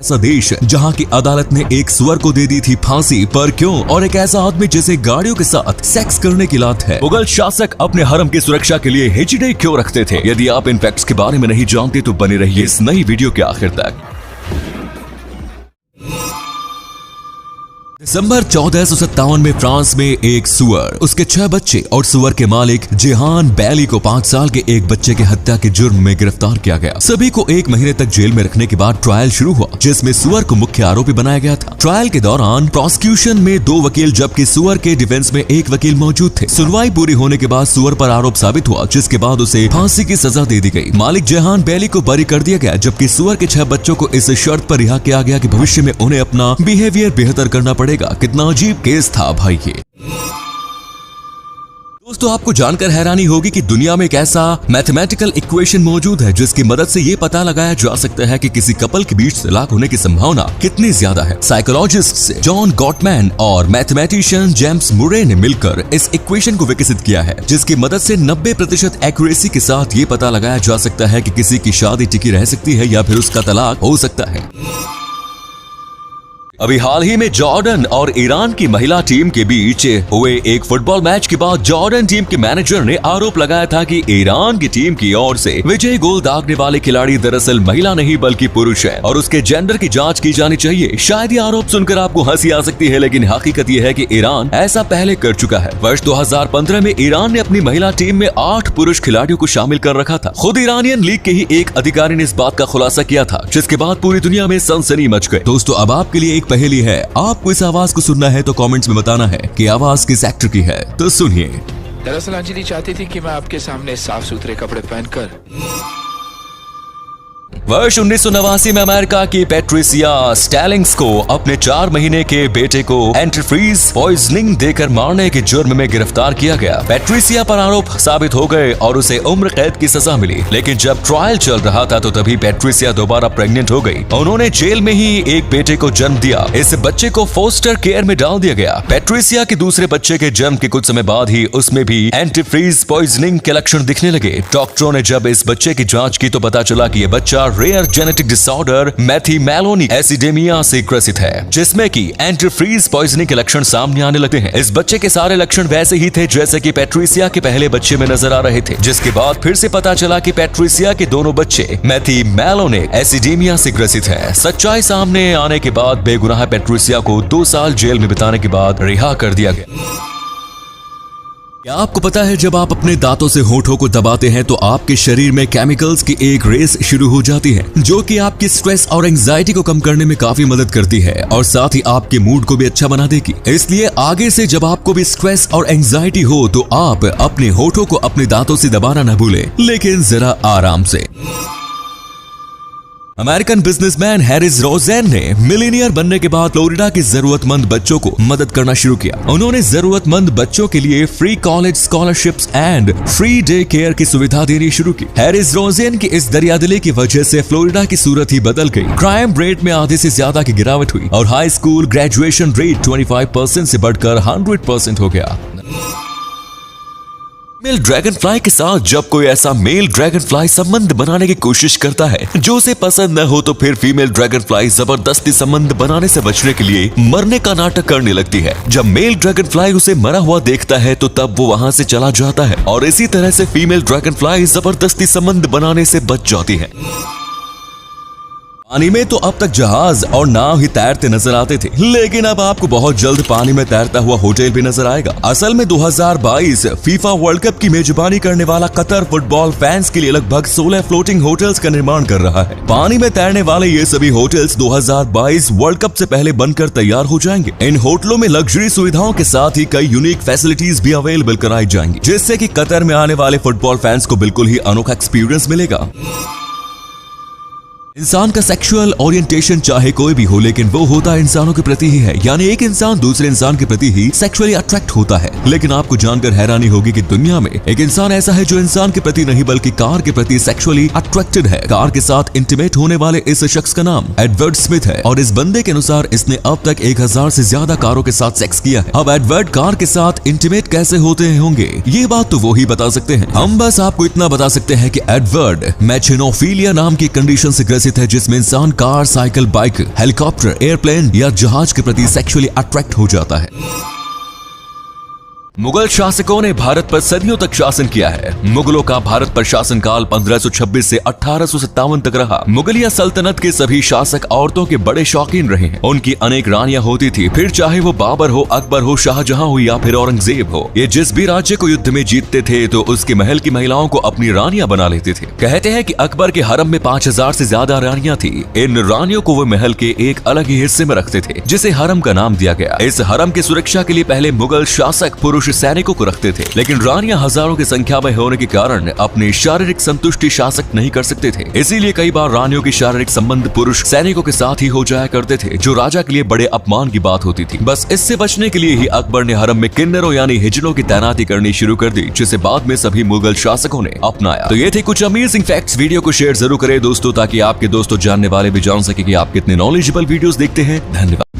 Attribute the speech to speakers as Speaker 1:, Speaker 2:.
Speaker 1: ऐसा देश जहां की अदालत ने एक सुअर को दे दी थी फांसी, पर क्यों? और एक ऐसा आदमी जिसे गाड़ियों के साथ सेक्स करने की लात है। मुगल शासक अपने हरम की सुरक्षा के लिए हिजड़े क्यों रखते थे? यदि आप इन फैक्ट्स के बारे में नहीं जानते तो बने रहिए इस नई वीडियो के आखिर तक। दिसंबर 1457 में फ्रांस में एक सुअर, उसके 6 बच्चे और सुअर के मालिक जेहान बैली को 5 साल के एक बच्चे की हत्या के जुर्म में गिरफ्तार किया गया। सभी को 1 महीने तक जेल में रखने के बाद ट्रायल शुरू हुआ, जिसमें सुअर को मुख्य आरोपी बनाया गया था। ट्रायल के दौरान प्रोसिक्यूशन में 2 वकील जबकि सुअर के डिफेंस में 1 वकील मौजूद थे। सुनवाई पूरी होने के बाद सुअर पर आरोप साबित हुआ, जिसके बाद उसे फांसी की सजा दे दी गई। मालिक जेहान बैली को बरी कर दिया गया, जबकि सुअर के 6 बच्चों को इस शर्त पर रिहा किया गया कि भविष्य में उन्हें अपना बिहेवियर बेहतर करना पड़ेगा। कितना अजीब केस था भाई ये। दोस्तों, आपको जानकर हैरानी होगी कि दुनिया में एक ऐसा मैथमेटिकल इक्वेशन मौजूद है जिसकी मदद से ये पता लगाया जा सकता है कि किसी कपल के बीच तलाक होने की संभावना कितनी ज्यादा है। साइकोलॉजिस्ट जॉन गॉटमैन और मैथमेटिशियन जेम्स मुरे ने मिलकर इस इक्वेशन को विकसित किया है, जिसकी मदद से 90% एक्यूरेसी के साथ ये पता लगाया जा सकता है कि किसी की शादी टिकी रह सकती है या फिर उसका तलाक हो सकता है। अभी हाल ही में जॉर्डन और ईरान की महिला टीम के बीच हुए एक फुटबॉल मैच के बाद जॉर्डन टीम के मैनेजर ने आरोप लगाया था कि ईरान की टीम की ओर से विजयी गोल दागने वाले खिलाड़ी दरअसल महिला नहीं बल्कि पुरुष है और उसके जेंडर की जांच की जानी चाहिए। शायद ये आरोप सुनकर आपको हंसी आ सकती है, लेकिन हकीकत ये है कि ईरान ऐसा पहले कर चुका है। वर्ष 2015 में ईरान ने अपनी महिला टीम में 8 पुरुष खिलाड़ियों को शामिल कर रखा था। खुद ईरानियन लीग के ही एक अधिकारी ने इस बात का खुलासा किया था, जिसके बाद पूरी दुनिया में सनसनी मच गई। दोस्तों, अब आपके लिए एक पहेली है। आपको इस आवाज को सुनना है तो कमेंट्स में बताना है कि आवाज किस एक्टर की है। तो सुनिए।
Speaker 2: दरअसल अंजलि चाहती थी कि मैं आपके सामने साफ सुथरे कपड़े पहनकर।
Speaker 1: वर्ष 1989 में अमेरिका की पैट्रिसिया स्टैलिंग्स को अपने 4 महीने के बेटे को एंटीफ्रीज पॉइजनिंग देकर मारने के जुर्म में गिरफ्तार किया गया। पैट्रिसिया पर आरोप साबित हो गए और उसे उम्र कैद की सजा मिली, लेकिन जब ट्रायल चल रहा था तो तभी पैट्रिसिया दोबारा प्रेग्नेंट हो गई। उन्होंने जेल में ही एक बेटे को जन्म दिया। इस बच्चे को फोस्टर केयर में डाल दिया गया। पैट्रिसिया के दूसरे बच्चे के जन्म के कुछ समय बाद ही उसमें भी एंटीफ्रीज पॉइजनिंग के लक्षण दिखने लगे। डॉक्टरों ने जब इस बच्चे की जांच की तो पता चला कि ये बच्चा रेयर जेनेटिक डिसऑर्डर मैथीमेलोनिक एसिडेमिया से ग्रसित है, जिसमें कि एंटीफ्रीज पॉइजनिंग के लक्षण सामने आने लगते हैं। इस बच्चे के सारे लक्षण वैसे ही थे जैसे कि पैट्रिसिया के पहले बच्चे में नजर आ रहे थे, जिसके बाद फिर से पता चला कि पैट्रिसिया के दोनों बच्चे मैथीमेलोनिक एसिडेमिया से ग्रसित हैं। सच्चाई सामने आने के बाद बेगुनाह पैट्रिसिया को 2 साल जेल में बिताने के बाद रिहा कर दिया गया। क्या आपको पता है, जब आप अपने दांतों से होठों को दबाते हैं तो आपके शरीर में केमिकल्स की एक रेस शुरू हो जाती है, जो कि आपकी स्ट्रेस और एंजाइटी को कम करने में काफी मदद करती है और साथ ही आपके मूड को भी अच्छा बना देगी। इसलिए आगे से जब आपको भी स्ट्रेस और एंजाइटी हो तो आप अपने होठों को अपने दांतों से दबाना न भूलें, लेकिन जरा आराम से। अमेरिकन बिजनेसमैन हैरिस रोजेन ने मिलीनियर बनने के बाद फ्लोरिडा के जरूरतमंद बच्चों को मदद करना शुरू किया। उन्होंने जरूरतमंद बच्चों के लिए free college scholarships and free day care की सुविधा देनी शुरू की। हैरिस रोजेन की इस दरियादिली की वजह से फ्लोरिडा की सूरत ही बदल गई। क्राइम रेट में आधे से ज्यादा की गिरावट हुई और हाई स्कूल ग्रेजुएशन रेट 25% से बढ़कर 100% हो गया। मेल ड्रैगन फ्लाई के साथ जब कोई ऐसा मेल ड्रैगन फ्लाई संबंध बनाने की कोशिश करता है जो उसे पसंद न हो, तो फिर फीमेल ड्रैगन फ्लाई जबरदस्ती संबंध बनाने से बचने के लिए मरने का नाटक करने लगती है। जब मेल ड्रैगन फ्लाई उसे मरा हुआ देखता है तो तब वो वहां से चला जाता है और इसी तरह से फीमेल ड्रैगन फ्लाई जबरदस्ती संबंध बनाने से बच जाती है। पानी में तो अब तक जहाज और नाव ही तैरते नजर आते थे, लेकिन अब आपको बहुत जल्द पानी में तैरता हुआ होटल भी नजर आएगा। असल में 2022 फीफा वर्ल्ड कप की मेजबानी करने वाला कतर फुटबॉल फैंस के लिए लगभग 16 फ्लोटिंग होटल्स का निर्माण कर रहा है। पानी में तैरने वाले ये सभी होटल्स 2022 वर्ल्ड कप से पहले बनकर तैयार हो जाएंगे। इन होटलों में लग्जरी सुविधाओं के साथ ही कई यूनिक फैसिलिटीज भी अवेलेबल कराई जाएंगी, जिससे कि कतर में आने वाले फुटबॉल फैंस को बिल्कुल ही अनोखा एक्सपीरियंस मिलेगा। इंसान का सेक्सुअल ओरिएंटेशन चाहे कोई भी हो, लेकिन वो होता इंसानों के प्रति ही है, यानी एक इंसान दूसरे इंसान के प्रति ही सेक्सुअली अट्रैक्ट होता है। लेकिन आपको जानकर हैरानी होगी कि दुनिया में एक इंसान ऐसा है जो इंसान के प्रति नहीं बल्कि कार के प्रति सेक्सुअली अट्रैक्टेड है। कार के साथ इंटीमेट होने वाले इस शख्स का नाम एडवर्ड स्मिथ है और इस बंदे के अनुसार इसने अब तक 1000 से ज्यादा कारों के साथ सेक्स किया है। अब एडवर्ड कार के साथ इंटीमेट कैसे होते होंगे ये बात तो वो ही बता सकते हैं। हम बस आपको इतना बता सकते हैं कि एडवर्ड मैचेनोफिलिया नाम की कंडीशन से ऐसे थे जिसमें इंसान car, cycle, bike, helicopter, airplane या जहाज के प्रति सेक्सुअली अट्रैक्ट हो जाता है। मुगल शासकों ने भारत पर सदियों तक शासन किया है। मुगलों का भारत पर शासनकाल 1526 से 1857 तक रहा। मुगलिया सल्तनत के सभी शासक औरतों के बड़े शौकीन रहे हैं। उनकी अनेक रानियां होती थी, फिर चाहे वो बाबर हो, अकबर हो, शाहजहां हो या फिर औरंगजेब हो। ये जिस भी राज्य को युद्ध में जीतते थे तो उसके महल की महिलाओं को अपनी रानियां बना लेते थे। कहते हैं कि अकबर के हरम में 5000 से ज्यादा रानियां थी। इन रानियों को वो महल के एक अलग ही हिस्से में रखते थे जिसे हरम का नाम दिया गया। इस हरम की सुरक्षा के लिए पहले मुगल शासक पुरुष सैनिकों को रखते थे, लेकिन रानियां हजारों की संख्या में होने के कारण अपनी शारीरिक संतुष्टि शासक नहीं कर सकते थे। इसीलिए कई बार रानियों के शारीरिक संबंध पुरुष सैनिकों के साथ ही हो जाया करते थे, जो राजा के लिए बड़े अपमान की बात होती थी। बस इससे बचने के लिए ही अकबर ने हरम में किन्नरों यानी हिजड़ों की तैनाती करनी शुरू कर दी, जिसे बाद में सभी मुगल शासकों ने अपनाया। तो ये थे कुछ अमेजिंग फैक्ट्स। वीडियो को शेयर जरूर करें दोस्तों, ताकि आपके दोस्तों जानने वाले भी जान सके कि आप कितने नॉलेजेबल वीडियोस देखते हैं। धन्यवाद।